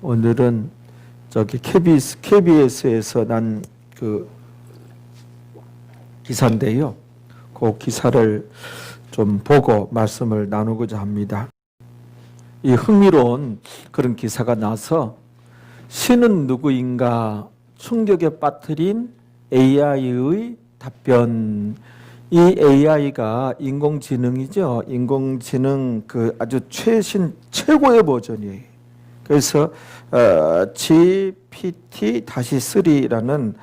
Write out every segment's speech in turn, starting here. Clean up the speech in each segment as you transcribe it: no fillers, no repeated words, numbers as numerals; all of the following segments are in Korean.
오늘은 저기 KBS에서 난 그 기사인데요. 그 기사를 좀 보고 말씀을 나누고자 합니다. 이 흥미로운 그런 기사가 나서 신은 누구인가 충격에 빠뜨린 AI의 답변. 이 AI가 인공지능이죠. 인공지능 그 아주 최신 최고의 버전이에요. 그래서 GPT-3라는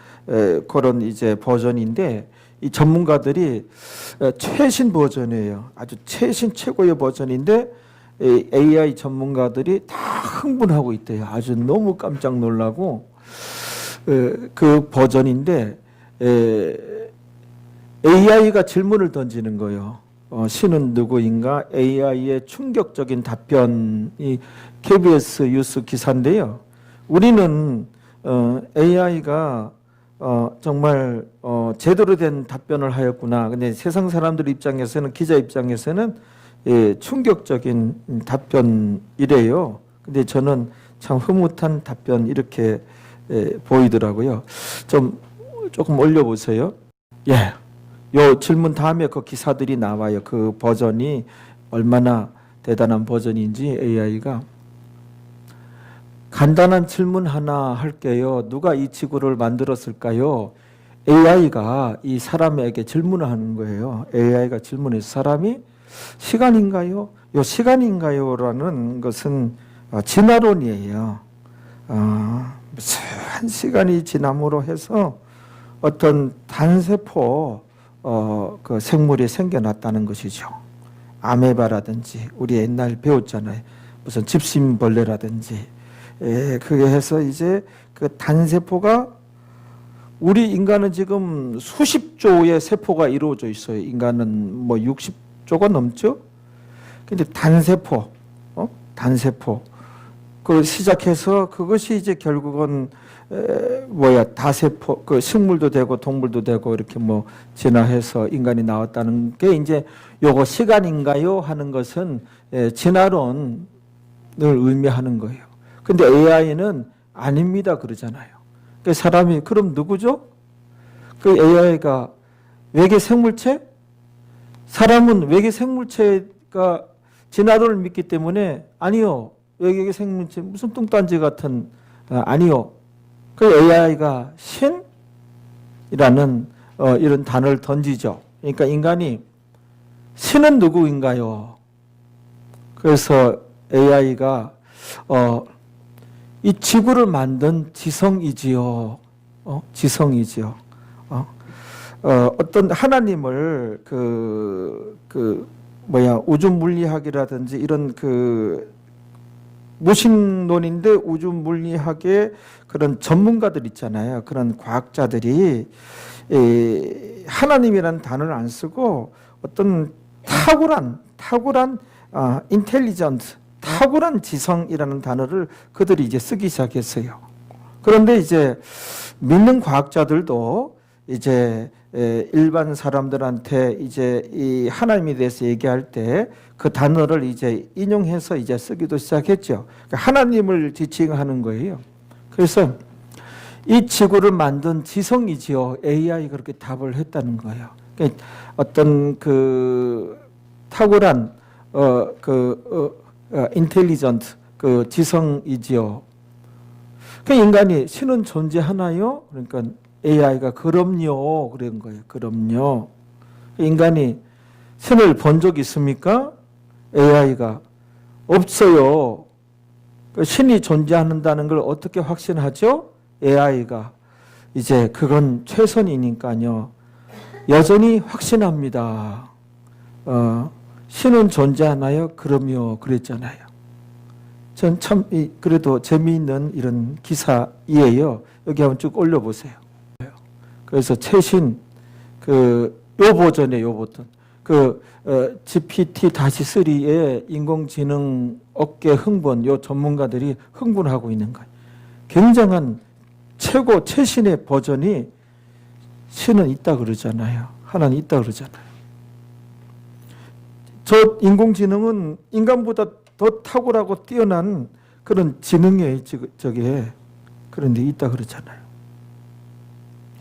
그런 이제 버전인데 이 전문가들이 최신 버전이에요. 아주 최신 최고의 버전인데 AI 전문가들이 다 흥분하고 있대요. 아주 너무 깜짝 놀라고 그 버전인데 AI가 질문을 던지는 거예요. 신은 누구인가? AI의 충격적인 답변이 KBS 뉴스 기사인데요. 우리는 AI가 정말 제대로 된 답변을 하였구나. 근데 세상 사람들 입장에서는, 기자 입장에서는 충격적인 답변이래요. 근데 저는 참 흐뭇한 답변 이렇게 보이더라고요. 조금 올려보세요. 예. 요 질문 다음에 그 기사들이 나와요. 그 버전이 얼마나 대단한 버전인지 AI가. 간단한 질문 하나 할게요. 누가 이 지구를 만들었을까요? AI가 이 사람에게 질문을 하는 거예요. AI가 질문해서 사람이 시간인가요? 요 시간인가요? 라는 것은 진화론이에요. 무슨 시간이 지남으로 해서 어떤 단세포 그 생물이 생겨났다는 것이죠. 아메바라든지 우리 옛날 배웠잖아요. 무슨 집신벌레라든지 그게 해서 이제 그 단세포가 우리 인간은 지금 수십 조의 세포가 이루어져 있어요. 인간은 뭐 60조가 넘죠. 근데 단세포, 단세포 그 시작해서 그것이 이제 결국은 다세포, 그 식물도 되고 동물도 되고 이렇게 뭐 진화해서 인간이 나왔다는 게 이제 요거 시간인가요? 하는 것은 진화론을 의미하는 거예요. 근데 AI는 아닙니다 그러잖아요. 그 사람이 그럼 누구죠? 그 AI가 외계 생물체? 사람은 외계 생물체가 진화론을 믿기 때문에 아니요. 외계 생물체 무슨 뚱딴지 같은 아니요. 그 AI가 신이라는 이런 단어를 던지죠. 그러니까 인간이 신은 누구인가요? 그래서 AI가 이 지구를 만든 지성이지요. 지성이지요. 어떤 하나님을 우주 물리학이라든지 이런 무신론인데 우주 물리학의 그런 전문가들 있잖아요. 그런 과학자들이 하나님이라는 단어를 안 쓰고 어떤 탁월한 인텔리전트, 탁월한 지성이라는 단어를 그들이 이제 쓰기 시작했어요. 그런데 이제 믿는 과학자들도 이제 일반 사람들한테 이제 이 하나님에 대해서 얘기할 때 그 단어를 이제 인용해서 이제 쓰기도 시작했죠. 그러니까 하나님을 지칭하는 거예요. 그래서 이 지구를 만든 지성이지요. AI가 그렇게 답을 했다는 거예요. 그러니까 어떤 그 탁월한 인텔리전트 그 지성이지요. 그 인간이 신은 존재하나요? 그러니까 AI가 그럼요. 그런 거예요. 그럼요. 인간이 신을 본 적 있습니까? AI가 없어요. 신이 존재한다는 걸 어떻게 확신하죠? AI가 이제 그건 최선이니까요. 여전히 확신합니다. 신은 존재하나요? 그럼요. 그랬잖아요. 전 참 그래도 재미있는 이런 기사이에요. 여기 한번 쭉 올려보세요. 그래서 최신 요 버전 GPT-3의 인공지능 업계 흥분, 요 전문가들이 흥분하고 있는 거예요. 굉장한 최신의 버전이 신은 있다 그러잖아요. 하나는 있다 그러잖아요. 저 인공지능은 인간보다 더 탁월하고 뛰어난 그런 지능의 저게 그런 데 있다 그러잖아요.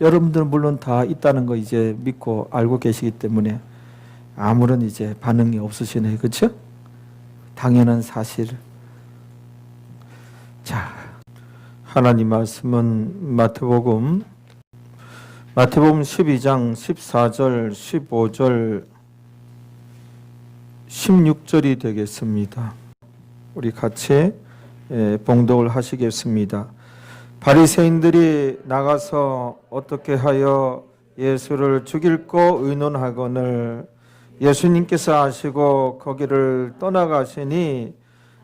여러분들은 물론 다 있다는 거 이제 믿고 알고 계시기 때문에 아무런 이제 반응이 없으시네요. 그렇죠? 당연한 사실. 자, 하나님 말씀은 마태복음 12장 14절, 15절, 16절이 되겠습니다. 우리 같이 봉독을 하시겠습니다. 바리새인들이 나가서 어떻게 하여 예수를 죽일고 의논하거늘 예수님께서 아시고 거기를 떠나가시니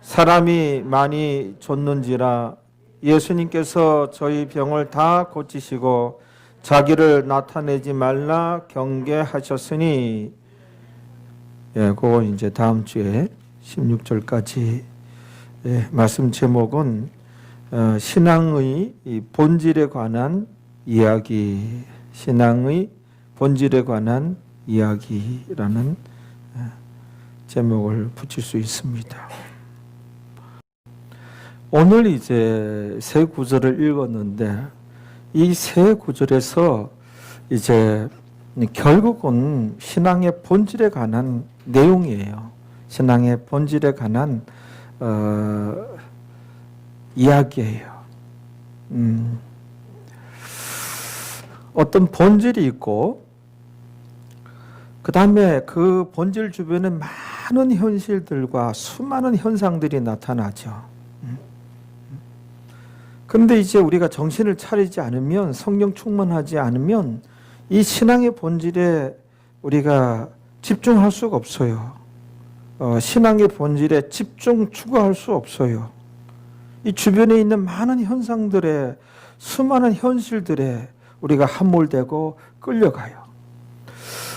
사람이 많이 줬는지라 예수님께서 저희 병을 다 고치시고 자기를 나타내지 말라 경계하셨으니 그거 이제 다음 주에 16절까지 말씀 제목은 신앙의 본질에 관한 이야기, 신앙의 본질에 관한 이야기라는 제목을 붙일 수 있습니다. 오늘 이제 세 구절을 읽었는데 이 세 구절에서 이제 결국은 신앙의 본질에 관한 내용이에요. 신앙의 본질에 관한 이야기예요. 어떤 본질이 있고 그 다음에 그 본질 주변에 많은 현실들과 수많은 현상들이 나타나죠. 그런데 이제 우리가 정신을 차리지 않으면 성령 충만하지 않으면 이 신앙의 본질에 우리가 집중할 수가 없어요. 신앙의 본질에 집중 추구할 수 없어요. 이 주변에 있는 많은 현상들에 수많은 현실들에 우리가 함몰되고 끌려가요.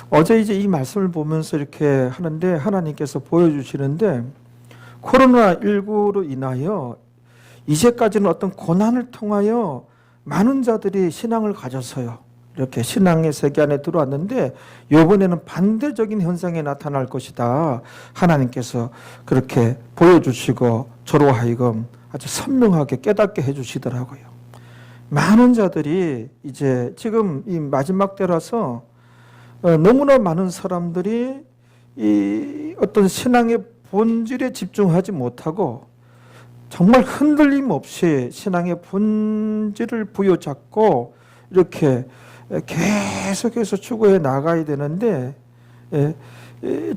어제 이제 이 말씀을 보면서 이렇게 하는데 하나님께서 보여주시는데 코로나19로 인하여 이제까지는 어떤 고난을 통하여 많은 자들이 신앙을 가졌어요. 이렇게 신앙의 세계 안에 들어왔는데 이번에는 반대적인 현상이 나타날 것이다. 하나님께서 그렇게 보여주시고 저로 하여금 아주 선명하게 깨닫게 해주시더라고요. 많은 자들이 이제 지금 이 마지막 때라서 너무나 많은 사람들이 이 어떤 신앙의 본질에 집중하지 못하고 정말 흔들림 없이 신앙의 본질을 부여잡고 이렇게 계속해서 추구해 나가야 되는데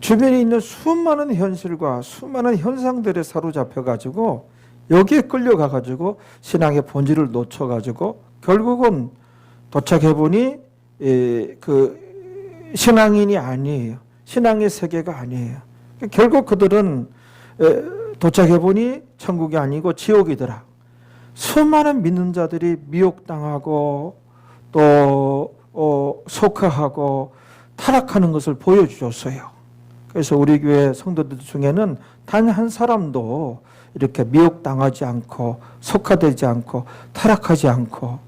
주변에 있는 수많은 현실과 수많은 현상들에 사로잡혀 가지고 여기에 끌려가 가지고 신앙의 본질을 놓쳐 가지고 결국은 도착해 보니 그 신앙인이 아니에요. 신앙의 세계가 아니에요. 결국 그들은 도착해 보니 천국이 아니고 지옥이더라. 수많은 믿는 자들이 미혹당하고 또 속하하고 타락하는 것을 보여주셨어요. 그래서 우리 교회 성도들 중에는 단 한 사람도 이렇게 미혹당하지 않고 속화되지 않고 타락하지 않고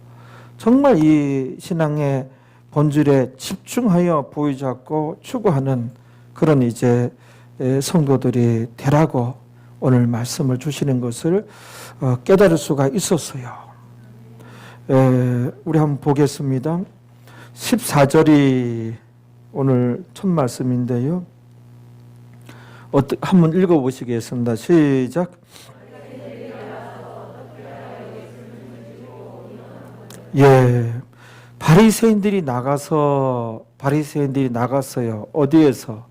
정말 이 신앙의 본질에 집중하여 보여잡고 추구하는 그런 이제 성도들이 되라고 오늘 말씀을 주시는 것을 깨달을 수가 있었어요. 우리 한번 보겠습니다. 14절이 오늘 첫 말씀인데요. 한번 읽어보시겠습니다. 시작. 바리새인들이 나갔어요. 어디에서?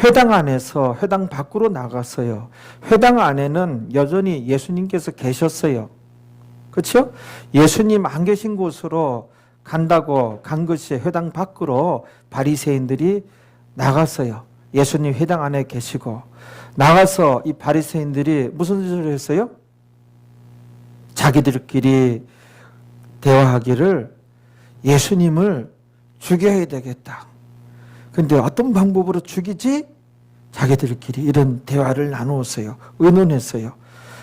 회당 안에서 회당 밖으로 나갔어요. 회당 안에는 여전히 예수님께서 계셨어요. 그렇죠? 예수님 안 계신 곳으로 간다고 간 것이 회당 밖으로 바리새인들이 나갔어요. 예수님 회당 안에 계시고 나가서 이 바리새인들이 무슨 짓을 했어요? 자기들끼리 대화하기를 예수님을 죽여야 되겠다. 근데 어떤 방법으로 죽이지? 자기들끼리 이런 대화를 나누었어요. 의논했어요.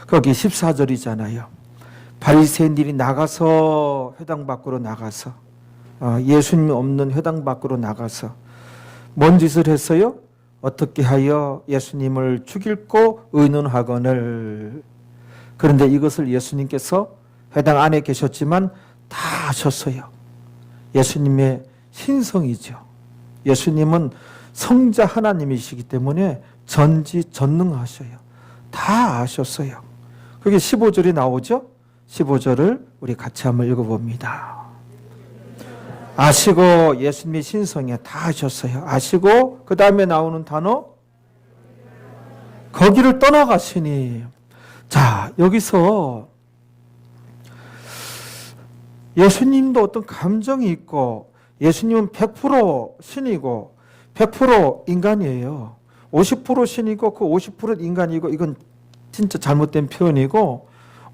거기 14절이잖아요. 바리새인들이 나가서 회당 밖으로 나가서 예수님 없는 회당 밖으로 나가서 뭔 짓을 했어요? 어떻게 하여 예수님을 죽일고 의논하거늘. 그런데 이것을 예수님께서 회당 안에 계셨지만 다 아셨어요. 예수님의 신성이죠. 예수님은 성자 하나님이시기 때문에 전지전능하셔요. 다 아셨어요. 그게 15절이 나오죠? 15절을 우리 같이 한번 읽어봅니다. 아시고 예수님의 신성에 다 아셨어요. 아시고 그 다음에 나오는 단어 거기를 떠나가시니. 자, 여기서 예수님도 어떤 감정이 있고 예수님은 100% 신이고 100% 인간이에요. 50% 신이고 그 50%는 인간이고 이건 진짜 잘못된 표현이고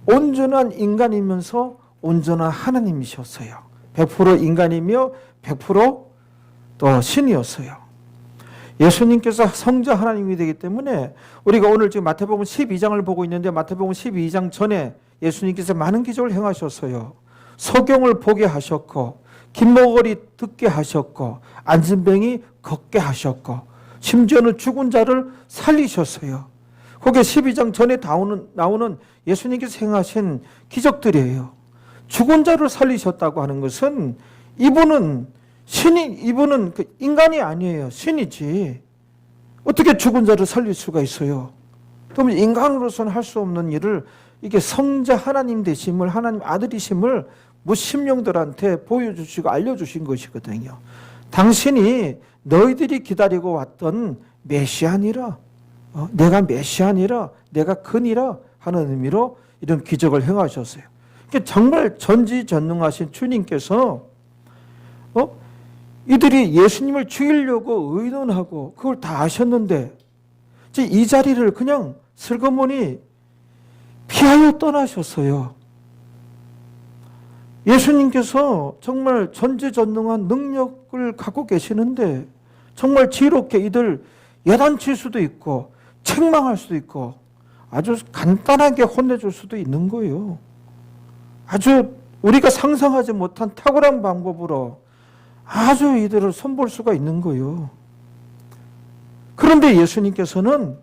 온전한 인간이면서 온전한 하나님이셨어요. 100% 인간이며 100%또 신이었어요. 예수님께서 성자 하나님이 되기 때문에 우리가 오늘 지금 마태복음 12장을 보고 있는데 마태복음 12장 전에 예수님께서 많은 기적을 행하셨어요. 소경을 보게 하셨고 긴머거리 듣게 하셨고 앉은 병이 걷게 하셨고 심지어는 죽은 자를 살리셨어요. 그게 12장 전에 나오는 예수님께서 행하신 기적들이에요. 죽은 자를 살리셨다고 하는 것은 이분은 그 인간이 아니에요. 신이지. 어떻게 죽은 자를 살릴 수가 있어요? 그러면 인간으로서는 할 수 없는 일을 이게 성자 하나님 되심을 하나님 아들이심을 무심령들한테 보여주시고 알려주신 것이거든요. 당신이 너희들이 기다리고 왔던 메시아니라, 내가 메시아니라, 내가 그니라 하는 의미로 이런 기적을 행하셨어요. 정말 전지전능하신 주님께서 이들이 예수님을 죽이려고 의논하고 그걸 다 아셨는데 이 자리를 그냥 슬그머니 피하여 떠나셨어요. 예수님께서 정말 전지전능한 능력을 갖고 계시는데 정말 지혜롭게 이들 야단칠 수도 있고 책망할 수도 있고 아주 간단하게 혼내줄 수도 있는 거예요. 아주 우리가 상상하지 못한 탁월한 방법으로 아주 이들을 손볼 수가 있는 거예요. 그런데 예수님께서는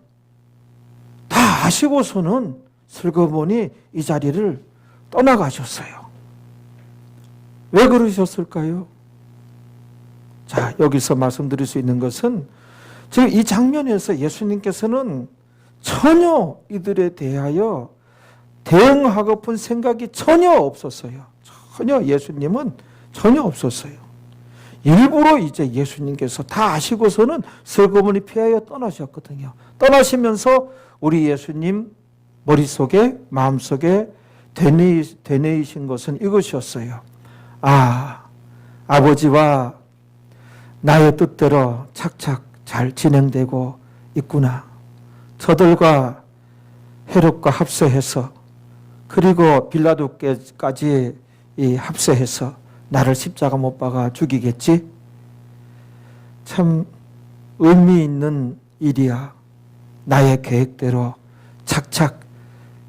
다 아시고서는 슬그머니 이 자리를 떠나가셨어요. 왜 그러셨을까요? 자, 여기서 말씀드릴 수 있는 것은 지금 이 장면에서 예수님께서는 전혀 이들에 대하여 대응하고픈 생각이 전혀 없었어요. 전혀 예수님은 전혀 없었어요. 일부러 이제 예수님께서 다 아시고서는 슬그머니 피하여 떠나셨거든요. 떠나시면서 우리 예수님 머릿속에 마음속에 되뇌이신 것은 이것이었어요. 아버지와 나의 뜻대로 착착 잘 진행되고 있구나. 저들과 헤롯과 합세해서 그리고 빌라도까지 합세해서 나를 십자가 못 박아 죽이겠지? 참 의미 있는 일이야. 나의 계획대로 착착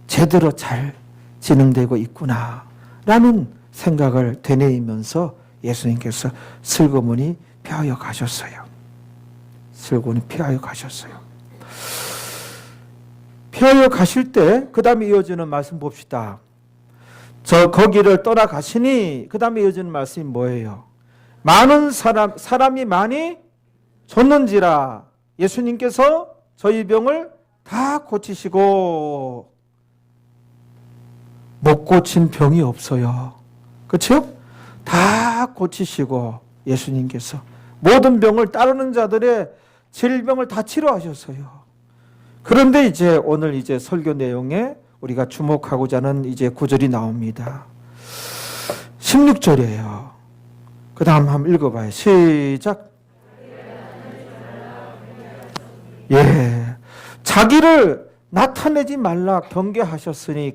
제대로 잘 진행되고 있구나 라는 생각을 되뇌이면서 예수님께서 슬그머니 피하여 가셨어요. 슬그머니 피하여 가셨어요. 피하여 가실 때 그 다음에 이어지는 말씀 봅시다. 거기를 떠나가시니 그 다음에 이어지는 말씀이 뭐예요? 많은 사람이 많이 줬는지라. 예수님께서 저희 병을 다 고치시고 못 고친 병이 없어요. 그렇죠? 다 고치시고 예수님께서 모든 병을 따르는 자들의 질병을 다 치료하셨어요. 그런데 이제 오늘 이제 설교 내용에 우리가 주목하고자 하는 이제 구절이 나옵니다. 16절이에요. 그 다음 한번 읽어봐요. 시작. 예. 자기를 나타내지 말라 경계하셨으니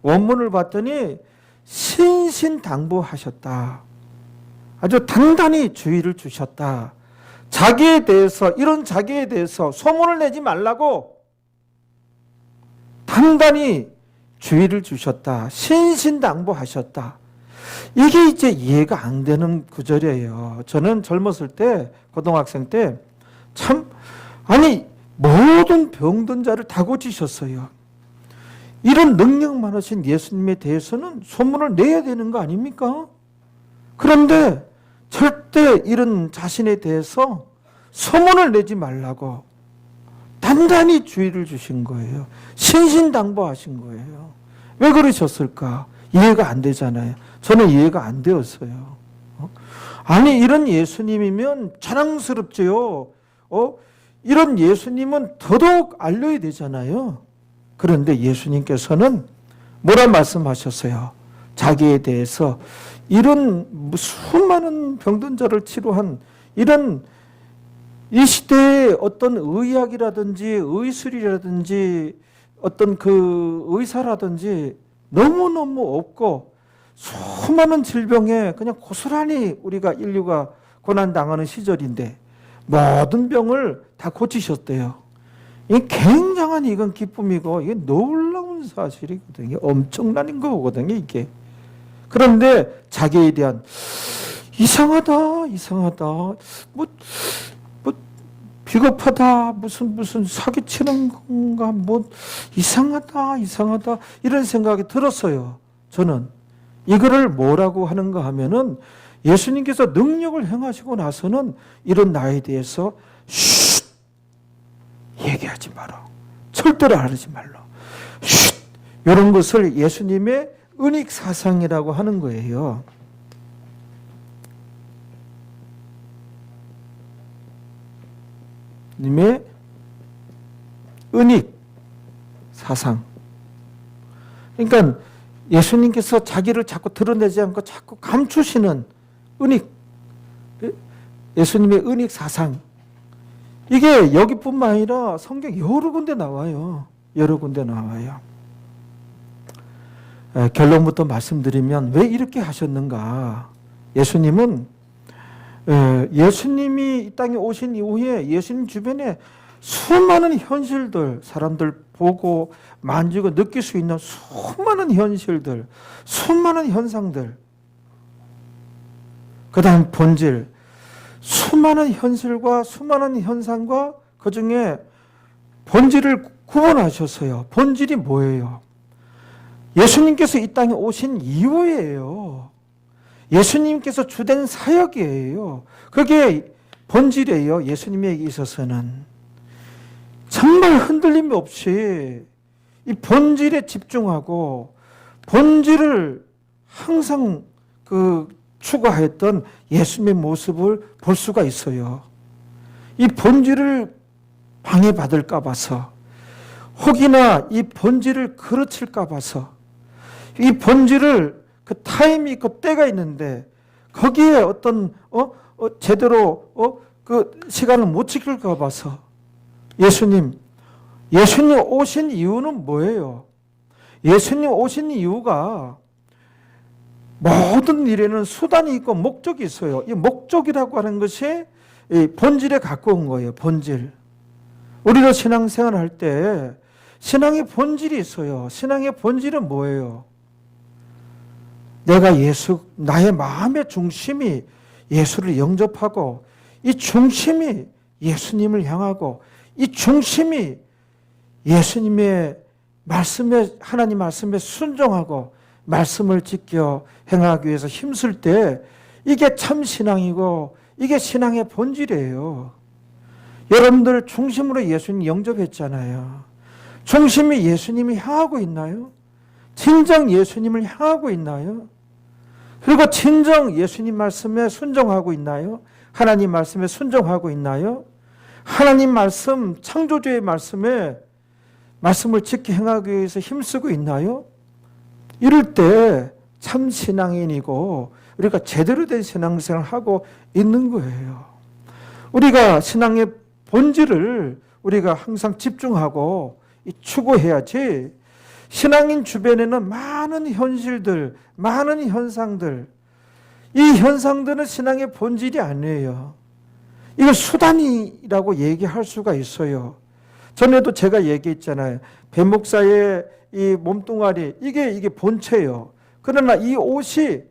원문을 봤더니 신신당부하셨다. 아주 단단히 주의를 주셨다. 자기에 대해서 이런 자기에 대해서 소문을 내지 말라고 단단히 주의를 주셨다. 신신당부하셨다. 이게 이제 이해가 안 되는 구절이에요. 저는 젊었을 때 고등학생 때 참 모든 병든 자를 다 고치셨어요. 이런 능력 많으신 예수님에 대해서는 소문을 내야 되는 거 아닙니까? 그런데 절대 이런 자신에 대해서 소문을 내지 말라고 단단히 주의를 주신 거예요. 신신당부하신 거예요. 왜 그러셨을까? 이해가 안 되잖아요. 저는 이해가 안 되었어요. 아니, 이런 예수님이면 자랑스럽지요. 이런 예수님은 더더욱 알려야 되잖아요. 그런데 예수님께서는 뭐라 말씀하셨어요? 자기에 대해서 이런 수많은 병든 자를 치료한 이런 이 시대의 어떤 의학이라든지 의술이라든지 어떤 그 의사라든지 너무너무 없고 수많은 질병에 그냥 고스란히 우리가 인류가 고난당하는 시절인데 모든 병을 다 고치셨대요. 이 굉장한 이건 기쁨이고 이게 놀라운 사실이거든요. 엄청난 거거든요, 이게. 그런데 자기에 대한 이상하다, 뭐 비겁하다, 무슨 사기치는 건가, 뭐 이상하다 이런 생각이 들었어요. 저는 이거를 뭐라고 하는가 하면은 예수님께서 능력을 행하시고 나서는 이런 나에 대해서 얘기하지 마라. 절대로 하지 말라. 이런 것을 예수님의 은익 사상이라고 하는 거예요. 님의 은익 사상. 그러니까 예수님께서 자기를 자꾸 드러내지 않고 자꾸 감추시는 은익, 예수님의 은익 사상. 이게 여기뿐만 아니라 성경 여러 군데 나와요. 여러 군데 나와요. 결론부터 말씀드리면 왜 이렇게 하셨는가? 예수님은 예수님이 이 땅에 오신 이후에 예수님 주변에 수많은 현실들, 사람들 보고 만지고 느낄 수 있는 수많은 현실들, 수많은 현상들, 그 다음 본질, 수많은 현실과 수많은 현상과 그 중에 본질을 구분하셨어요. 본질이 뭐예요? 예수님께서 이 땅에 오신 이유예요. 예수님께서 주된 사역이에요. 그게 본질이에요. 예수님에게 있어서는. 정말 흔들림 없이 이 본질에 집중하고 본질을 항상 추구하였던 예수님의 모습을 볼 수가 있어요. 이 본질을 방해받을까 봐서, 혹이나 이 본질을 그르칠까 봐서, 이 본질을 그 타임이 있고 때가 있는데 거기에 어떤 제대로 그 시간을 못 지킬까 봐서 예수님 오신 이유는 뭐예요? 예수님 오신 이유가 모든 일에는 수단이 있고 목적이 있어요. 이 목적이라고 하는 것이 본질에 가까운 거예요. 본질. 우리가 신앙생활 할 때 신앙의 본질이 있어요. 신앙의 본질은 뭐예요? 내가 나의 마음의 중심이 예수를 영접하고 이 중심이 예수님을 향하고 이 중심이 예수님의 말씀에, 하나님 말씀에 순종하고 말씀을 지켜 행하기 위해서 힘쓸 때 이게 참 신앙이고 이게 신앙의 본질이에요. 여러분들 중심으로 예수님 영접했잖아요. 중심이 예수님을 향하고 있나요? 진정 예수님을 향하고 있나요? 그리고 진정 예수님 말씀에 순종하고 있나요? 하나님 말씀에 순종하고 있나요? 하나님 말씀, 창조주의 말씀을 지켜 행하기 위해서 힘쓰고 있나요? 이럴 때 참 신앙인이고 우리가 제대로 된 신앙생활을 하고 있는 거예요. 우리가 신앙의 본질을 우리가 항상 집중하고 추구해야지. 신앙인 주변에는 많은 현실들, 많은 현상들, 이 현상들은 신앙의 본질이 아니에요. 이걸 수단이라고 얘기할 수가 있어요. 전에도 제가 얘기했잖아요. 배 목사의 이 몸뚱아리, 이게 본체예요. 그러나 이 옷이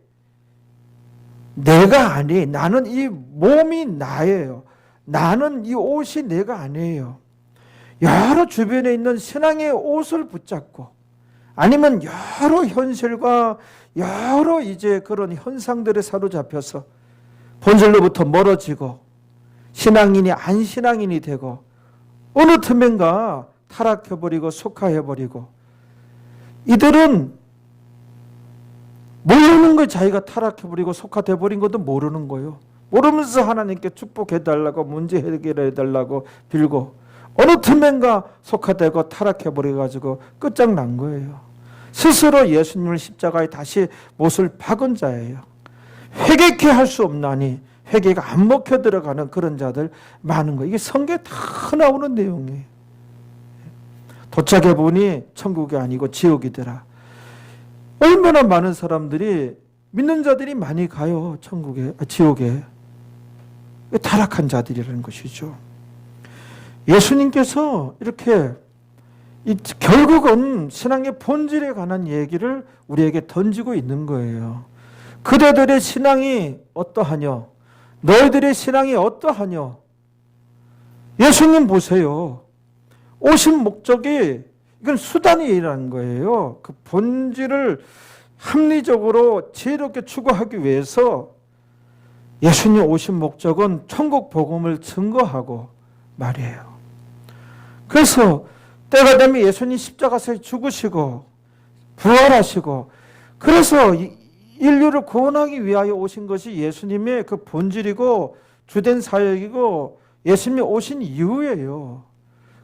내가 아니, 나는 이 몸이 나예요. 나는 이 옷이 내가 아니에요. 여러 주변에 있는 신앙의 옷을 붙잡고 아니면 여러 현실과 여러 이제 그런 현상들에 사로잡혀서 본질로부터 멀어지고 신앙인이 안 신앙인이 되고 어느 틈엔가 타락해버리고 속하해버리고 이들은 모르는 거 자기가 타락해버리고 속하돼버린 것도 모르는 거예요. 모르면서 하나님께 축복해달라고 문제 해결해달라고 빌고 어느 틈엔가 속하되고 타락해버려가지고 끝장난 거예요. 스스로 예수님을 십자가에 다시 못을 박은 자예요. 회개케 할 수 없나니 회개가 안 먹혀 들어가는 그런 자들 많은 거예요. 이게 성경에 다 나오는 내용이에요. 도착해 보니 천국이 아니고 지옥이더라. 얼마나 많은 사람들이 믿는 자들이 많이 가요. 지옥에. 타락한 자들이라는 것이죠. 예수님께서 이렇게 결국은 신앙의 본질에 관한 얘기를 우리에게 던지고 있는 거예요. 그대들의 신앙이 어떠하냐? 너희들의 신앙이 어떠하냐? 예수님 보세요. 오신 목적이 이건 수단이라는 거예요. 그 본질을 합리적으로 지혜롭게 추구하기 위해서 예수님 오신 목적은 천국 복음을 증거하고 말이에요. 그래서 때가 되면 예수님 십자가에서 죽으시고 부활하시고 그래서 인류를 구원하기 위하여 오신 것이 예수님의 그 본질이고 주된 사역이고 예수님이 오신 이유예요.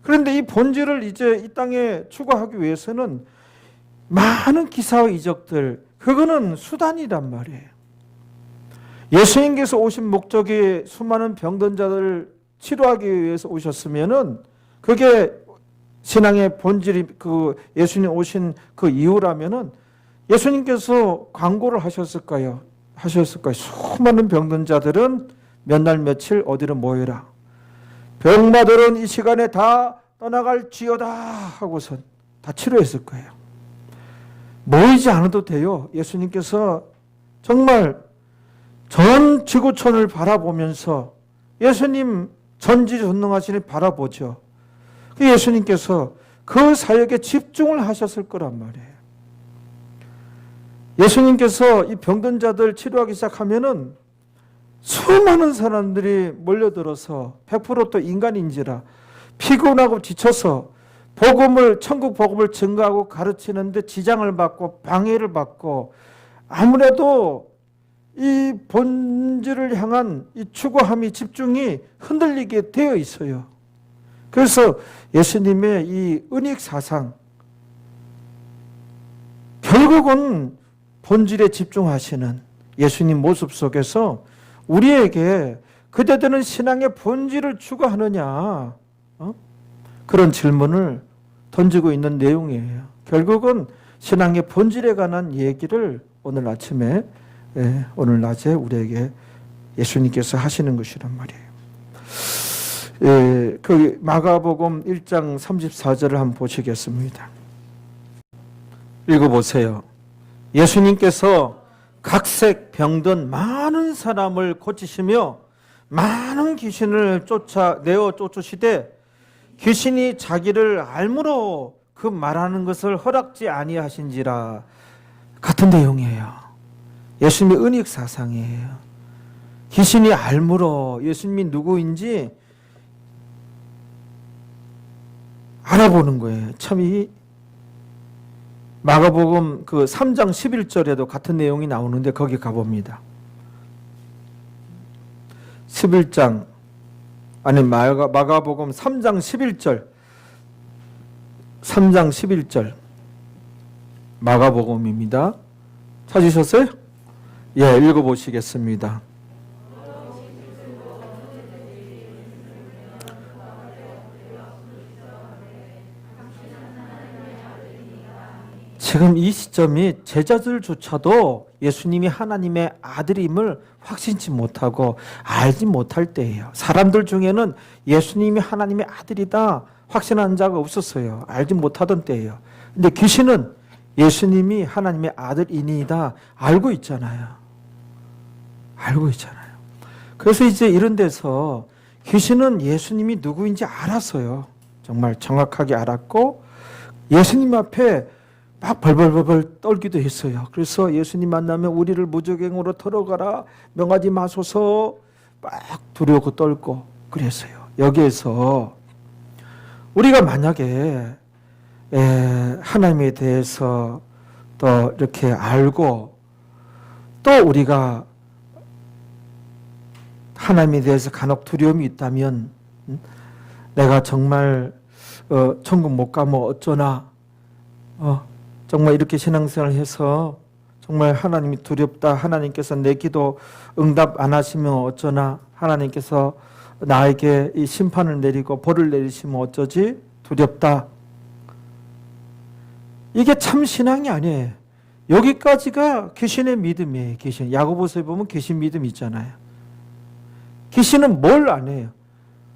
그런데 이 본질을 이제 이 땅에 추구하기 위해서는 많은 기사와 이적들, 그거는 수단이란 말이에요. 예수님께서 오신 목적이 수많은 병든 자들을 치료하기 위해서 오셨으면은 그게 신앙의 본질이 그 예수님 오신 그 이유라면은 예수님께서 광고를 하셨을까요? 수많은 병든 자들은 몇 날 며칠 어디로 모여라. 병마들은 이 시간에 다 떠나갈지어다 하고선 다 치료했을 거예요. 모이지 않아도 돼요. 예수님께서 정말 전 지구촌을 바라보면서 예수님 전지전능하시니 바라보죠. 예수님께서 그 사역에 집중을 하셨을 거란 말이에요. 예수님께서 이 병든 자들 치료하기 시작하면은 수많은 사람들이 몰려들어서 100% 또 인간인지라 피곤하고 지쳐서 천국 복음을 증거하고 가르치는데 지장을 받고 방해를 받고 아무래도 이 본질을 향한 이 추구함이 집중이 흔들리게 되어 있어요. 그래서 예수님의 이 은익 사상 결국은 본질에 집중하시는 예수님 모습 속에서 우리에게 그대들은 신앙의 본질을 추구하느냐 그런 질문을 던지고 있는 내용이에요. 결국은 신앙의 본질에 관한 얘기를 오늘 낮에 우리에게 예수님께서 하시는 것이란 말이에요. 그 마가복음 1장 34절을 한번 보시겠습니다. 읽어보세요. 예수님께서 각색 병든 많은 사람을 고치시며 많은 귀신을 내어 쫓으시되 귀신이 자기를 알므로 그 말하는 것을 허락지 아니하신지라. 같은 내용이에요. 예수님의 은익 사상이에요. 귀신이 알므로 예수님이 누구인지 알아보는 거예요. 참 이 마가복음 그 3장 11절에도 같은 내용이 나오는데 거기 가봅니다. 11장 아니 마가복음 3장 11절 3장 11절 마가복음입니다. 찾으셨어요? 예, 읽어보시겠습니다. 지금 이 시점이 제자들조차도 예수님이 하나님의 아들임을 확신치 못하고 알지 못할 때예요. 사람들 중에는 예수님이 하나님의 아들이다 확신한 자가 없었어요. 알지 못하던 때예요. 근데 귀신은 예수님이 하나님의 아들이니다 알고 있잖아요. 알고 있잖아요. 그래서 이제 이런 데서 귀신은 예수님이 누구인지 알았어요. 정말 정확하게 알았고 예수님 앞에 막 벌벌벌벌 떨기도 했어요. 그래서 예수님 만나면 우리를 무적행으로 털어가라, 명하지 마소서, 막 두려워 떨고 그랬어요. 여기에서 우리가 만약에 하나님에 대해서 또 이렇게 알고 또 우리가 하나님에 대해서 간혹 두려움이 있다면 내가 정말 천국 못 가면 어쩌나, 정말 이렇게 신앙생활을 해서 정말 하나님이 두렵다, 하나님께서 내 기도 응답 안 하시면 어쩌나, 하나님께서 나에게 이 심판을 내리고 벌을 내리시면 어쩌지, 두렵다. 이게 참 신앙이 아니에요. 여기까지가 귀신의 믿음이에요. 귀신. 야고보서에 보면 귀신 믿음 있잖아요. 귀신은 뭘 안 해요?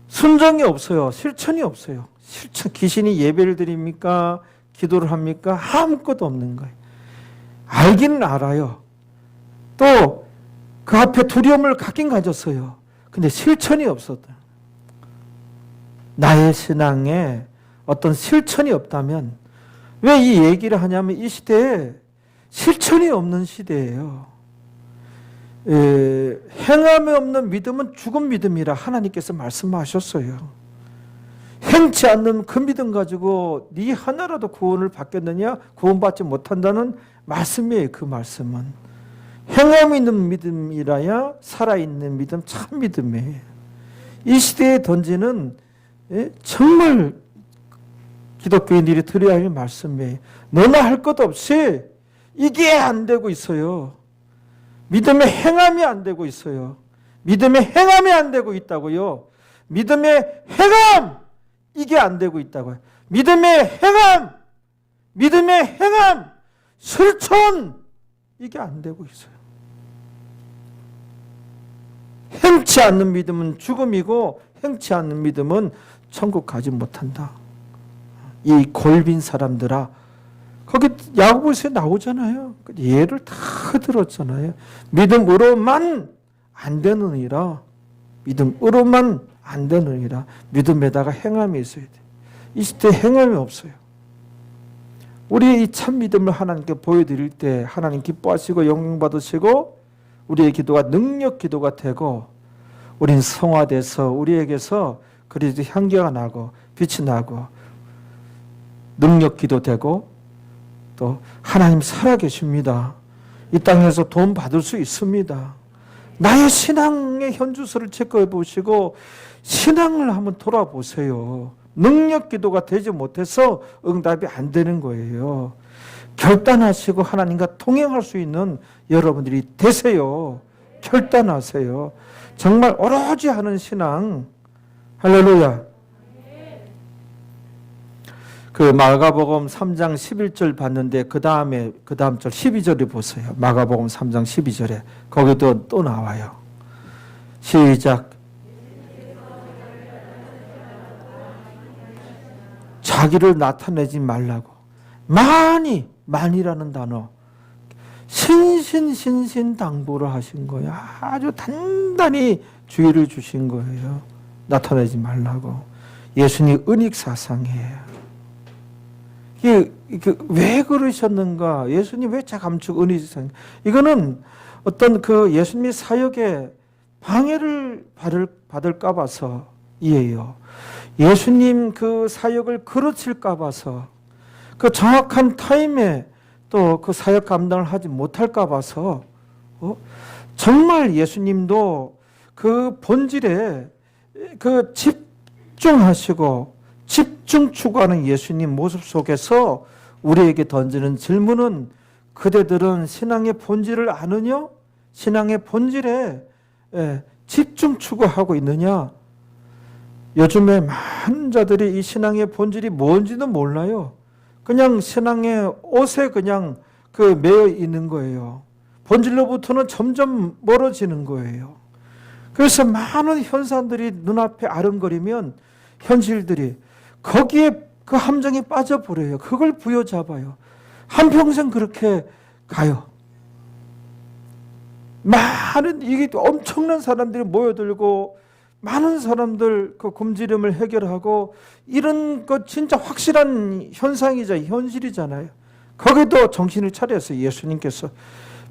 순종이 없어요. 실천이 없어요. 실천. 귀신이 예배를 드립니까? 기도를 합니까? 아무것도 없는 거예요. 알기는 알아요. 또 그 앞에 두려움을 갖긴 가졌어요. 근데 실천이 없었다. 나의 신앙에 어떤 실천이 없다면, 왜 이 얘기를 하냐면 이 시대에 실천이 없는 시대예요. 행함이 없는 믿음은 죽은 믿음이라 하나님께서 말씀하셨어요. 행치 않는 그 믿음 가지고 네 하나라도 구원을 받겠느냐? 구원받지 못한다는 말씀이에요. 그 말씀은 행함이 있는 믿음이라야 살아있는 믿음, 참 믿음이에요. 이 시대에 던지는 정말 기독교인들이 들어야 할 말씀이에요. 너나 할 것 없이 이게 안 되고 있어요. 믿음의 행함이 안 되고 있어요. 믿음의 행함이 안 되고 있다고요. 믿음의 행함! 이게 안 되고 있다고요. 믿음의 행함! 실천! 이게 안 되고 있어요. 행치 않는 믿음은 죽음이고 행치 않는 믿음은 천국 가지 못한다. 이 골빈 사람들아, 거기 야고보서에 나오잖아요. 예를 다 들었잖아요. 믿음으로만 안 되느니라. 믿음으로만 안 되느니라. 믿음에다가 행함이 있어야 돼. 이 시대에 행함이 없어요. 우리의 이 참 믿음을 하나님께 보여드릴 때 하나님 기뻐하시고 영광 받으시고 우리의 기도가 능력 기도가 되고 우린 성화돼서 우리에게서 그리스도 향기가 나고 빛이 나고 능력 기도 되고 또 하나님 살아계십니다. 이 땅에서 돈 받을 수 있습니다. 나의 신앙의 현주소를 체크해 보시고 신앙을 한번 돌아보세요. 능력 기도가 되지 못해서 응답이 안 되는 거예요. 결단하시고 하나님과 동행할 수 있는 여러분들이 되세요. 결단하세요. 정말 오로지 하는 신앙. 할렐루야. 그 마가복음 3장 11절 봤는데 그 다음 절 12절을 보세요. 마가복음 3장 12절에 거기도 또 나와요. 시작. 자기를 나타내지 말라고. 많이라는 단어. 신신당부를 하신 거예요. 아주 단단히 주의를 주신 거예요. 나타내지 말라고. 예수님 은익사상이에요. 왜 그러셨는가? 예수님 왜 감추고 은익사상? 이거는 어떤 그 예수님의 사역에 방해를 받을까 봐서 이에요. 예수님 그 사역을 그르칠까 봐서 그 정확한 타임에 또 그 사역 감당을 하지 못할까 봐서 정말 예수님도 그 본질에 그 집중하시고 집중 추구하는 예수님 모습 속에서 우리에게 던지는 질문은 그대들은 신앙의 본질을 아느냐? 신앙의 본질에 집중 추구하고 있느냐? 요즘에 많은 자들이 이 신앙의 본질이 뭔지도 몰라요. 그냥 신앙의 옷에 그냥 매여 있는 거예요. 본질로부터는 점점 멀어지는 거예요. 그래서 많은 현상들이 눈앞에 아른거리면 현실들이 거기에 그 함정에 빠져버려요. 그걸 부여잡아요. 한평생 그렇게 가요. 이게 엄청난 사람들이 모여들고 많은 사람들 그 굶주림을 해결하고 이런 것 진짜 확실한 현상이자 현실이잖아요. 거기도 정신을 차려서 예수님께서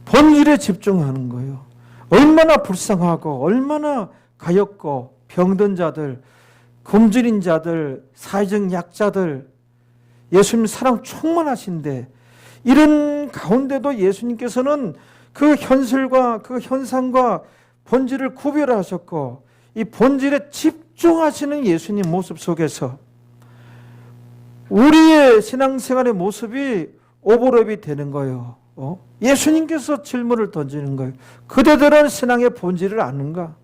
본질에 집중하는 거예요. 얼마나 불쌍하고 얼마나 가엾고 병든 자들, 굶주린 자들, 사회적 약자들, 예수님 사랑 충만하신데 이런 가운데도 예수님께서는 그 현실과 그 현상과 본질을 구별하셨고 이 본질에 집중하시는 예수님 모습 속에서 우리의 신앙생활의 모습이 오버랩이 되는 거예요. 예수님께서 질문을 던지는 거예요. 그대들은 신앙의 본질을 아는가?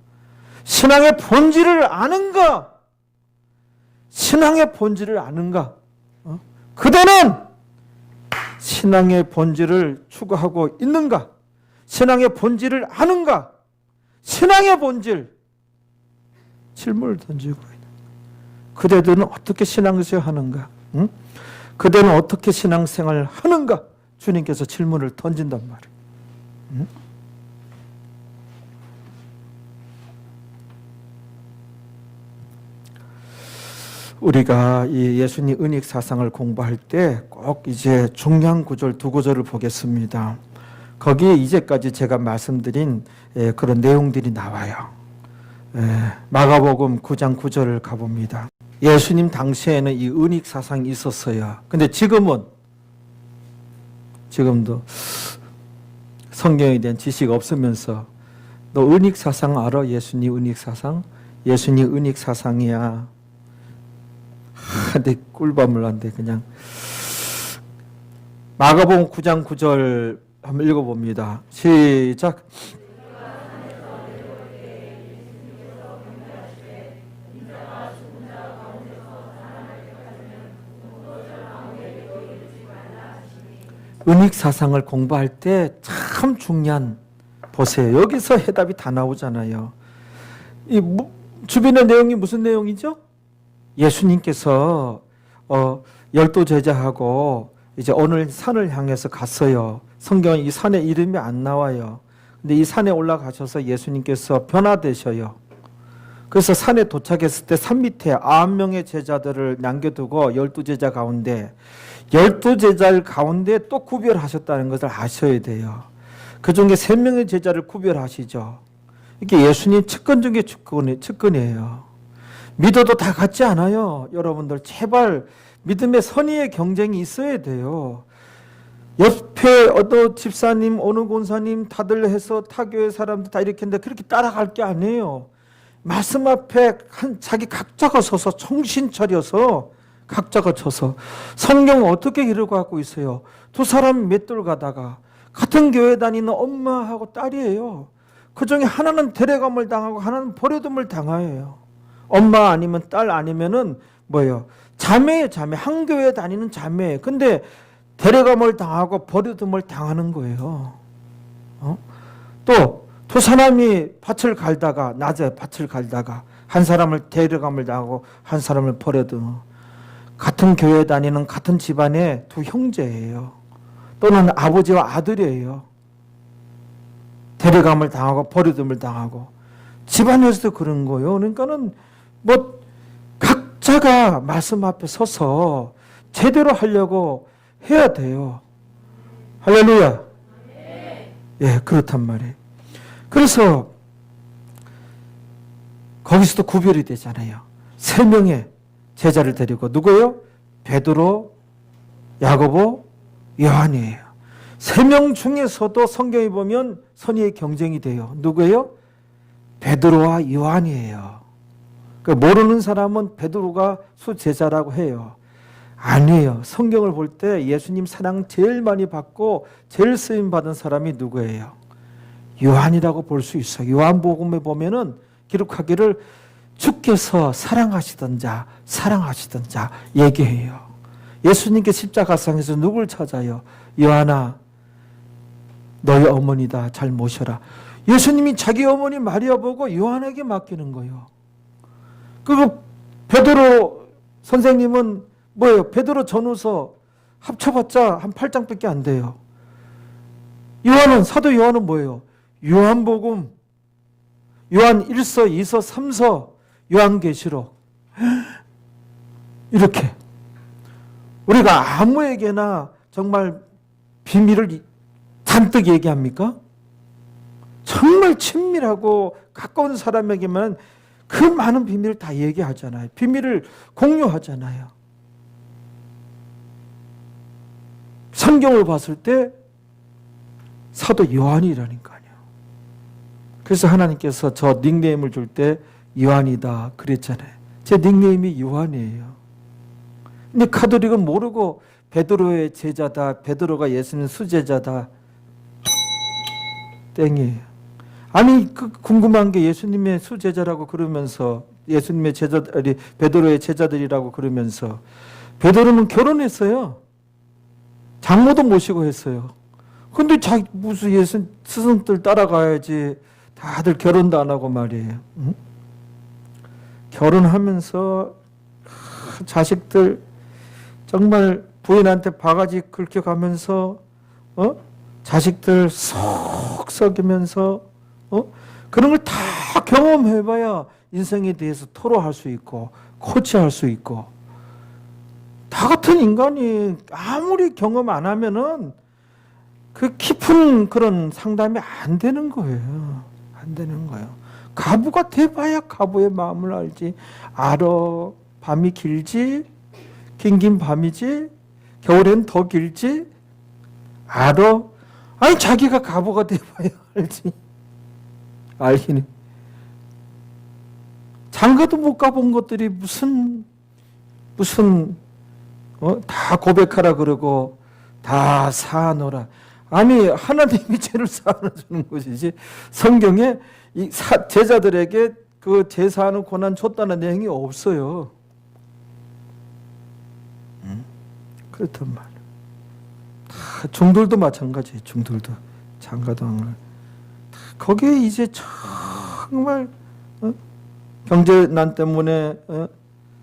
신앙의 본질을 아는가? 신앙의 본질을 아는가? 그대는 신앙의 본질을 추구하고 있는가? 신앙의 본질을 아는가? 신앙의 본질 질문을 던지고 있는 그대들은 어떻게 신앙생활 하는가? 응? 그대는 어떻게 신앙생활을 하는가? 주님께서 질문을 던진단 말이에요. 응? 우리가 이 예수님 은익 사상을 공부할 때 꼭 이제 중요한 구절 두 구절을 보겠습니다. 거기에 이제까지 제가 말씀드린 그런 내용들이 나와요. 마가복음 9장 9절을 가봅니다. 예수님 당시에는 이 은익 사상이 있었어요. 근데 지금도 성경에 대한 지식 없으면서 너 은익 사상 알아? 예수님 은익 사상? 예수님 은익 사상이야. 내 꿀밤을 난데 그냥. 마가복음 9장 9절 한번 읽어봅니다. 시작. 은익 사상을 공부할 때 참 중요한, 보세요. 여기서 해답이 다 나오잖아요. 이 주변의 내용이 무슨 내용이죠? 예수님께서 12 제자하고 이제 어느 산을 향해서 갔어요. 성경에 이 산의 이름이 안 나와요. 근데 이 산에 올라가셔서 예수님께서 변화되셔요. 그래서 산에 도착했을 때 산 밑에 9명의 제자들을 남겨두고 12 제자 가운데 12 제자를 가운데 또 구별하셨다는 것을 아셔야 돼요. 그 중에 3명의 제자를 구별하시죠. 이게 예수님 측근 중에 측근이에요. 믿어도 다 같지 않아요. 여러분들 제발 믿음의 선의의 경쟁이 있어야 돼요. 옆에 어느 집사님, 어느 권사님 다들 해서 타교회 사람들 다 이렇게 했는데 그렇게 따라갈 게 아니에요. 말씀 앞에 자기 각자가 서서 정신 차려서 각자가 서서 성경 어떻게 이루고 있어요. 두 사람이 맷돌 가다가 같은 교회 다니는 엄마하고 딸이에요. 그 중에 하나는 데려감을 당하고 하나는 버려둠을 당해요. 엄마 아니면 딸 아니면은 뭐예요? 자매예요, 자매. 한 교회 다니는 자매예요. 근데 데려감을 당하고 버려둠을 당하는 거예요. 또 두 사람이 밭을 갈다가 낮에 밭을 갈다가 한 사람을 데려감을 당하고 한 사람을 버려둠. 같은 교회 다니는 같은 집안의 두 형제예요. 또는 아버지와 아들이에요. 데려감을 당하고 버려둠을 당하고 집안에서도 그런 거예요. 그러니까는 뭐 각자가 말씀 앞에 서서 제대로 하려고 해야 돼요. 할렐루야. 예, 그렇단 말이에요. 그래서 거기서도 구별이 되잖아요. 3명의 제자를 데리고 누구예요? 베드로, 야고보, 요한이에요. 3명 중에서도 성경에 보면 선의의 경쟁이 돼요. 누구예요? 베드로와 요한이에요. 모르는 사람은 베드로가 수제자라고 해요. 아니에요. 성경을 볼 때 예수님 사랑 제일 많이 받고 제일 쓰임 받은 사람이 누구예요? 요한이라고 볼 수 있어요. 요한복음에 보면은 기록하기를 주께서 사랑하시던 자 얘기해요. 예수님께 십자가상에서 누굴 찾아요? 요한아, 너희 어머니다. 잘 모셔라. 예수님이 자기 어머니 마리아 보고 요한에게 맡기는 거예요. 베드로 선생님은 뭐예요? 베드로 전후서 합쳐봤자 한 8장밖에 안 돼요. 사도 요한은 뭐예요? 요한복음, 요한 1서, 2서, 3서, 요한계시록. 이렇게 우리가 아무에게나 정말 비밀을 잔뜩 얘기합니까? 정말 친밀하고 가까운 사람에게만 그 많은 비밀을 다 얘기하잖아요. 비밀을 공유하잖아요. 성경을 봤을 때 사도 요한이라니까요. 그래서 하나님께서 저 닉네임을 줄 때 요한이다 그랬잖아요. 제 닉네임이 요한이에요. 근데 카톨릭은 모르고 베드로의 제자다, 베드로가 예수님 수제자다, 땡이에요. 아니 궁금한 게 예수님의 수제자라고 그러면서 예수님의 제자들이 베드로의 제자들이라고 그러면서 베드로는 결혼했어요. 장모도 모시고 했어요. 근데 무슨 예수 스승들 따라가야지. 다들 결혼도 안 하고 말이에요. 응? 결혼하면서 자식들 정말 부인한테 바가지 긁혀가면서 자식들 속 썩이면서 그런 걸 다 경험해봐야 인생에 대해서 토로할 수 있고 코치할 수 있고. 다 같은 인간이 아무리 경험 안 하면은 그 깊은 그런 상담이 안 되는 거예요. 안 되는 거예요. 가부가 돼봐야 가부의 마음을 알지. 알아. 밤이 길지. 긴긴 밤이지. 겨울엔 더 길지. 알아. 아니 자기가 가부가 돼봐야 알지. 알기는. 장가도 못 가본 것들이 무슨 다 고백하라 그러고 다 사노라. 아니 하나님이 죄를 사하주는 것이지 성경에 이 제자들에게 그 제사하는 고난 줬다는 내용이 없어요. 그렇단 말이에요. 다 중들도 마찬가지예요. 중들도 장가도 안 가요. 거기에 이제 정말 경제난 때문에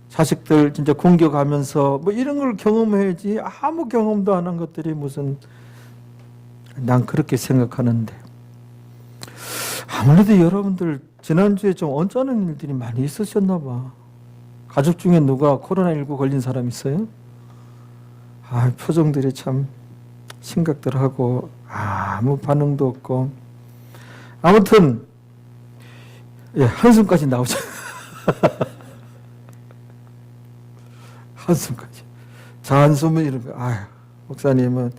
자식들 진짜 공격하면서 뭐 이런 걸 경험해야지 아무 경험도 안 한 것들이 무슨. 난 그렇게 생각하는데 아무래도 여러분들 지난주에 좀 언짢은 일들이 많이 있으셨나 봐. 가족 중에 누가 코로나19 걸린 사람 있어요? 표정들이 참 심각들하고 아무 반응도 없고. 아무튼 한숨까지 나오죠. 한숨까지. 저 한숨은 이런 거. 목사님은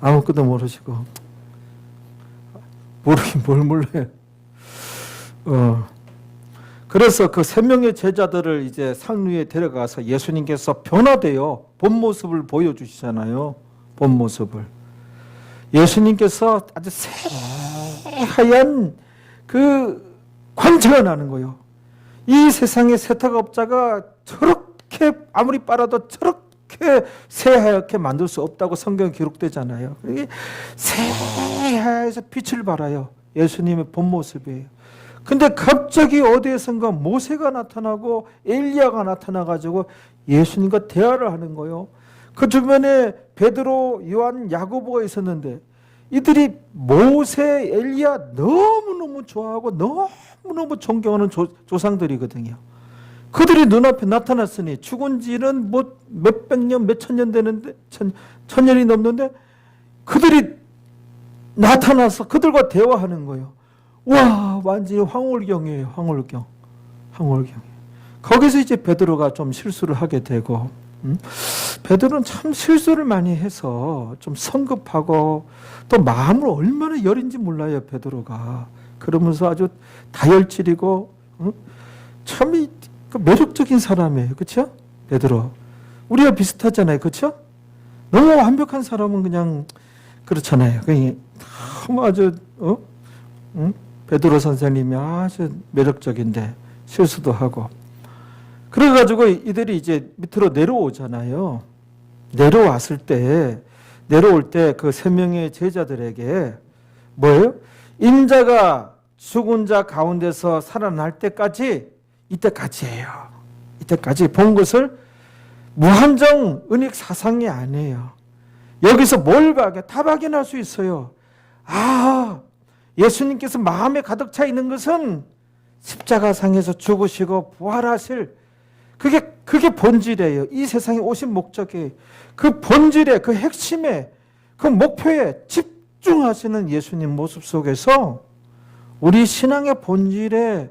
아무것도 모르시고 모르긴 뭘 몰라요. 그래서 그 3명의 제자들을 이제 산 위에 데려가서 예수님께서 변화되어 본 모습을 보여주시잖아요. 본 모습을. 예수님께서 아주 새하얀 그 광채가 나는 거예요. 이 세상에 세탁업자가 저렇게 아무리 빨아도 저렇게 새하얗게 만들 수 없다고 성경에 기록되잖아요. 이게 새하얘서 빛을 발아요. 예수님의 본 모습이에요. 근데 갑자기 어디에선가 모세가 나타나고 엘리야가 나타나가지고 예수님과 대화를 하는 거예요. 그 주변에 베드로, 요한, 야고보가 있었는데 이들이 모세, 엘리야 너무너무 좋아하고 너무너무 존경하는 조상들이거든요. 그들이 눈앞에 나타났으니 죽은 지는 뭐 몇백 년, 몇천 년 되는데, 천년이 넘는데 그들이 나타나서 그들과 대화하는 거예요. 와, 완전히 황홀경이에요. 황홀경. 거기서 이제 베드로가 좀 실수를 하게 되고, 베드로는 참 실수를 많이 해서 좀 성급하고 또 마음을 얼마나 여린지 몰라요, 베드로가. 그러면서 아주 다혈질이고, 참 매력적인 사람이에요. 그렇죠? 베드로. 우리가 비슷하잖아요. 그렇죠? 너무 완벽한 사람은 그냥 그렇잖아요. 그냥 너무 아주 베드로 선생님이 아주 매력적인데 실수도 하고. 그래가지고 이들이 이제 밑으로 내려오잖아요. 내려올 때 그 3명의 제자들에게 뭐예요? 인자가 죽은 자 가운데서 살아날 때까지 이때까지예요. 이때까지 본 것을 무한정 은익 사상이 아니에요. 여기서 뭘 다 발견할 수 있어요. 예수님께서 마음에 가득 차 있는 것은 십자가상에서 죽으시고 부활하실 그게 본질이에요. 이 세상에 오신 목적이 그 본질의 그 핵심에 그 목표에 집중하시는 예수님 모습 속에서 우리 신앙의 본질에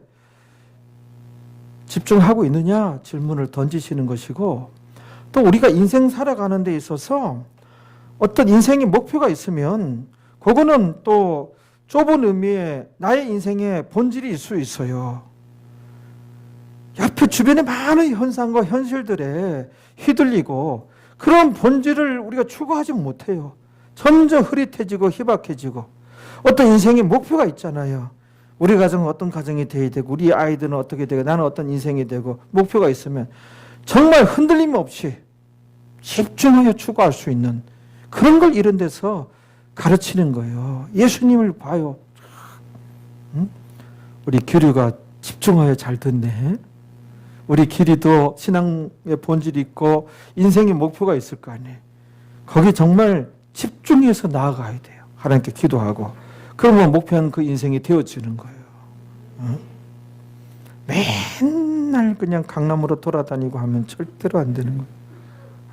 집중하고 있느냐 질문을 던지시는 것이고, 또 우리가 인생 살아가는 데 있어서 어떤 인생의 목표가 있으면 그거는 또 좁은 의미의 나의 인생의 본질이 있을 수 있어요. 옆에 주변의 많은 현상과 현실들에 휘둘리고 그런 본질을 우리가 추구하지 못해요. 점점 흐릿해지고 희박해지고, 어떤 인생의 목표가 있잖아요. 우리 가정은 어떤 가정이 되어야 되고, 우리 아이들은 어떻게 되고, 나는 어떤 인생이 되고, 목표가 있으면 정말 흔들림 없이 집중하여 추구할 수 있는 그런 걸 이런 데서 가르치는 거예요. 예수님을 봐요. 응? 우리 규류가 집중하여 잘 듣네. 우리 길이도 신앙의 본질이 있고 인생의 목표가 있을 거 아니에요. 거기 정말 집중해서 나아가야 돼요. 하나님께 기도하고. 그러면 목표한 그 인생이 되어지는 거예요. 응? 맨날 그냥 강남으로 돌아다니고 하면 절대로 안 되는 거예요.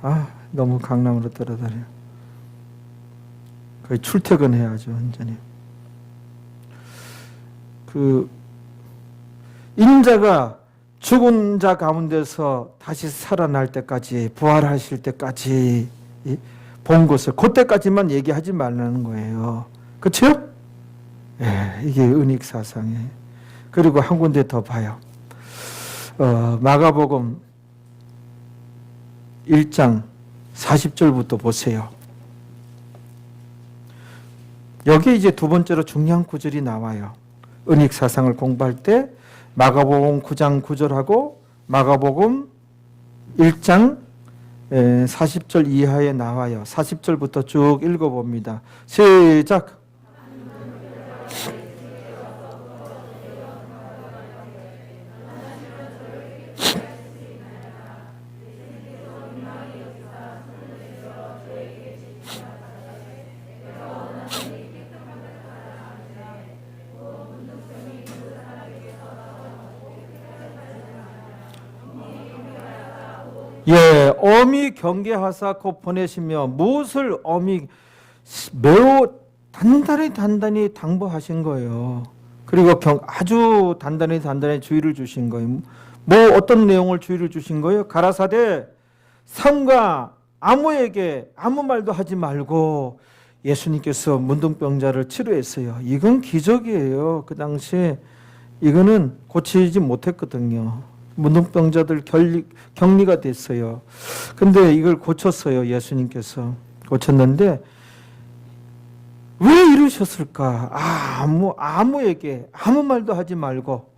아, 너무 강남으로 돌아다녀요. 거의 출퇴근해야죠, 완전히. 그 인자가 죽은 자 가운데서 다시 살아날 때까지, 부활하실 때까지 본 것을 그때까지만 얘기하지 말라는 거예요. 그렇죠? 예, 이게 은익사상이에요. 그리고 한 군데 더 봐요. 마가복음 1장 40절부터 보세요. 여기 이제 두 번째로 중요한 구절이 나와요. 은익사상을 공부할 때 마가복음 9장 9절하고 마가복음 1장 40절 이하에 나와요. 40절부터 쭉 읽어봅니다. 시작. 예, 엄히 경계하사 곧 보내시며 무엇을 엄히 매우 단단히 당부하신 거예요. 그리고 아주 단단히 주의를 주신 거예요. 뭐 어떤 내용을 주의를 주신 거예요? 가라사대 삼가 아무에게 아무 말도 하지 말고 예수님께서 문둥병자를 치료했어요. 이건 기적이에요. 그 당시에 이거는 고치지 못했거든요. 문둥병자들 격리가 됐어요. 근데 이걸 고쳤어요. 예수님께서 고쳤는데 왜 이러셨을까? 아무에게 아무 말도 하지 말고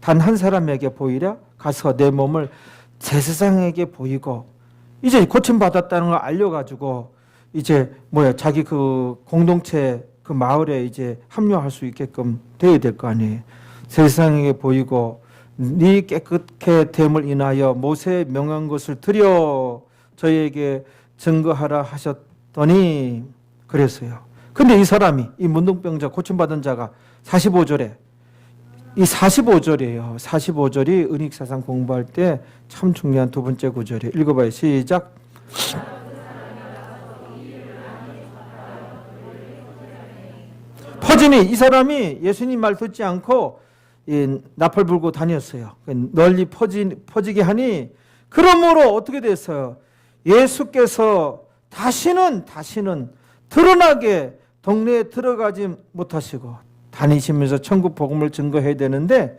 단 한 사람에게 보이랴? 가서 내 몸을 제사장에게 보이고, 이제 고침받았다는 걸 알려가지고 이제 자기 그 공동체 그 마을에 이제 합류할 수 있게끔 돼야 될 거 아니에요. 제사장에게 보이고 네 깨끗게 됨을 인하여 모세의 명한 것을 드려 저희에게 증거하라 하셨더니 그랬어요. 근데 이 사람이, 이 문둥병자 고침받은 자가 45절에, 이 45절이에요. 45절이 은익사상 공부할 때 참 중요한 두 번째 구절이에요. 읽어봐요. 시작. 퍼지니, 이 사람이 예수님 말 듣지 않고 나팔 불고 다녔어요. 널리 퍼지게 하니, 그러므로 어떻게 됐어요? 예수께서 다시는 드러나게 동네에 들어가지 못하시고 다니시면서 천국 복음을 증거해야 되는데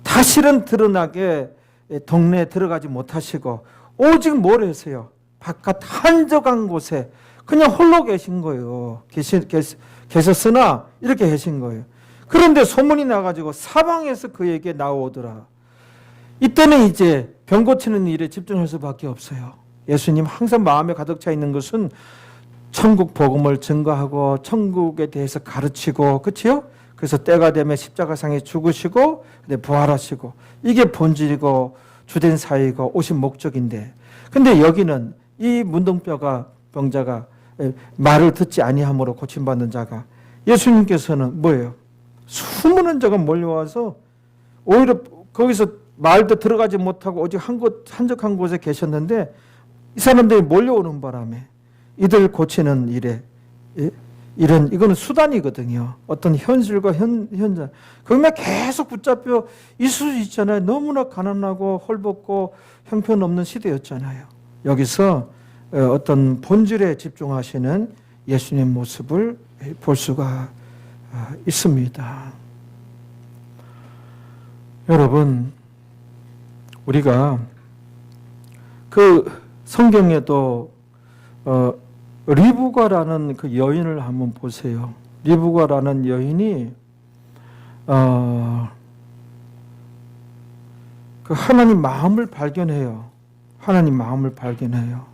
다시는 드러나게 동네에 들어가지 못하시고 오직 뭘 했어요? 바깥 한적한 곳에 그냥 홀로 계신 거예요. 계셨으나 이렇게 계신 거예요. 그런데 소문이 나가지고 사방에서 그에게 나오더라. 이때는 이제 병 고치는 일에 집중할 수밖에 없어요. 예수님 항상 마음에 가득 차 있는 것은 천국 복음을 증거하고 천국에 대해서 가르치고, 그렇죠? 그래서 때가 되면 십자가상에 죽으시고 부활하시고, 이게 본질이고 주된 사역이고 오신 목적인데, 근데 여기는 이 문둥병자가 말을 듣지 아니함으로 고침받는 자가, 예수님께서는 뭐예요? 수많은 자가 몰려와서 오히려 거기서 마을도 들어가지 못하고 오직 한적한 곳에 계셨는데 이 사람들이 몰려오는 바람에 이들 고치는 일에 이거는 수단이거든요. 어떤 현실과 현장. 그러면 계속 붙잡혀 있을 수 있잖아요. 너무나 가난하고 헐벗고 형편없는 시대였잖아요. 여기서 어떤 본질에 집중하시는 예수님의 모습을 볼 수가 있습니다. 여러분, 우리가 그 성경에도 리브가라는 그 여인을 한번 보세요. 리브가라는 여인이 그 하나님 마음을 발견해요. 하나님 마음을 발견해요.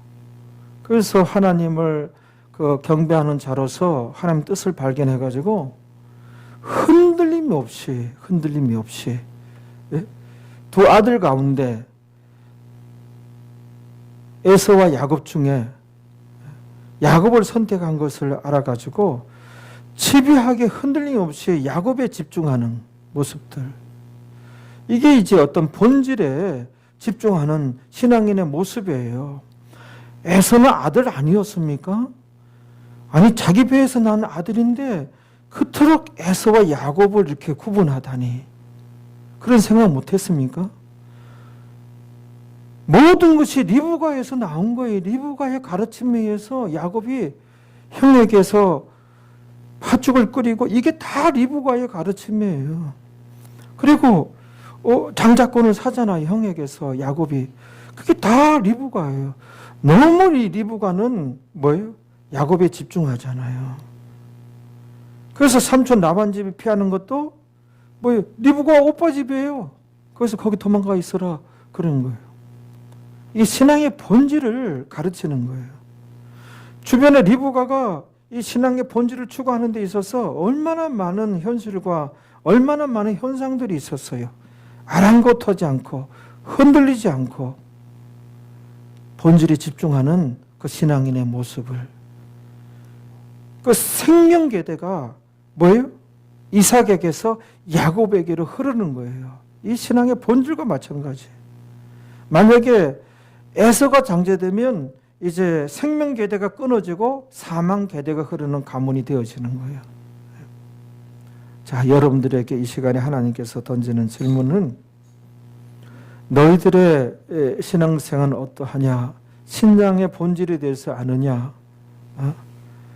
그래서 하나님을 그 경배하는 자로서 하나님 뜻을 발견해가지고 흔들림이 없이 두 아들 가운데 에서와 야곱 중에 야곱을 선택한 것을 알아가지고 집요하게 흔들림 없이 야곱에 집중하는 모습들. 이게 이제 어떤 본질에 집중하는 신앙인의 모습이에요. 에서는 아들 아니었습니까? 아니 자기 배에서 난 아들인데 그토록 에서와 야곱을 이렇게 구분하다니 그런 생각 못했습니까? 모든 것이 리브가에서 나온 거예요. 리브가의 가르침에 의해서 야곱이 형에게서 팥죽을 끓이고 이게 다 리브가의 가르침이에요. 그리고 장자권을 사잖아요. 형에게서 야곱이. 그게 다 리브가예요. 너무 이 리브가는 뭐예요? 야곱에 집중하잖아요. 그래서 삼촌 라반 집에 피하는 것도 뭐예요? 리브가 오빠 집이에요. 그래서 거기 도망가 있어라 그러는 거예요. 이 신앙의 본질을 가르치는 거예요. 주변에 리브가가 이 신앙의 본질을 추구하는 데 있어서 얼마나 많은 현실과 얼마나 많은 현상들이 있었어요. 아랑곳하지 않고 흔들리지 않고 본질에 집중하는 그 신앙인의 모습을 그 생명계대가 뭐예요? 이삭에게서 야곱에게로 흐르는 거예요. 이 신앙의 본질과 마찬가지. 만약에 에서가 장제되면 이제 생명계대가 끊어지고 사망계대가 흐르는 가문이 되어지는 거예요. 자, 여러분들에게 이 시간에 하나님께서 던지는 질문은 너희들의 신앙생활은 어떠하냐? 신앙의 본질에 대해서 아느냐?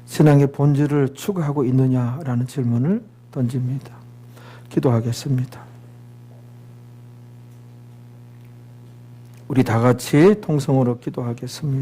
신앙의 본질을 추구하고 있느냐라는 질문을 던집니다. 기도하겠습니다. 우리 다 같이 통성으로 기도하겠습니다.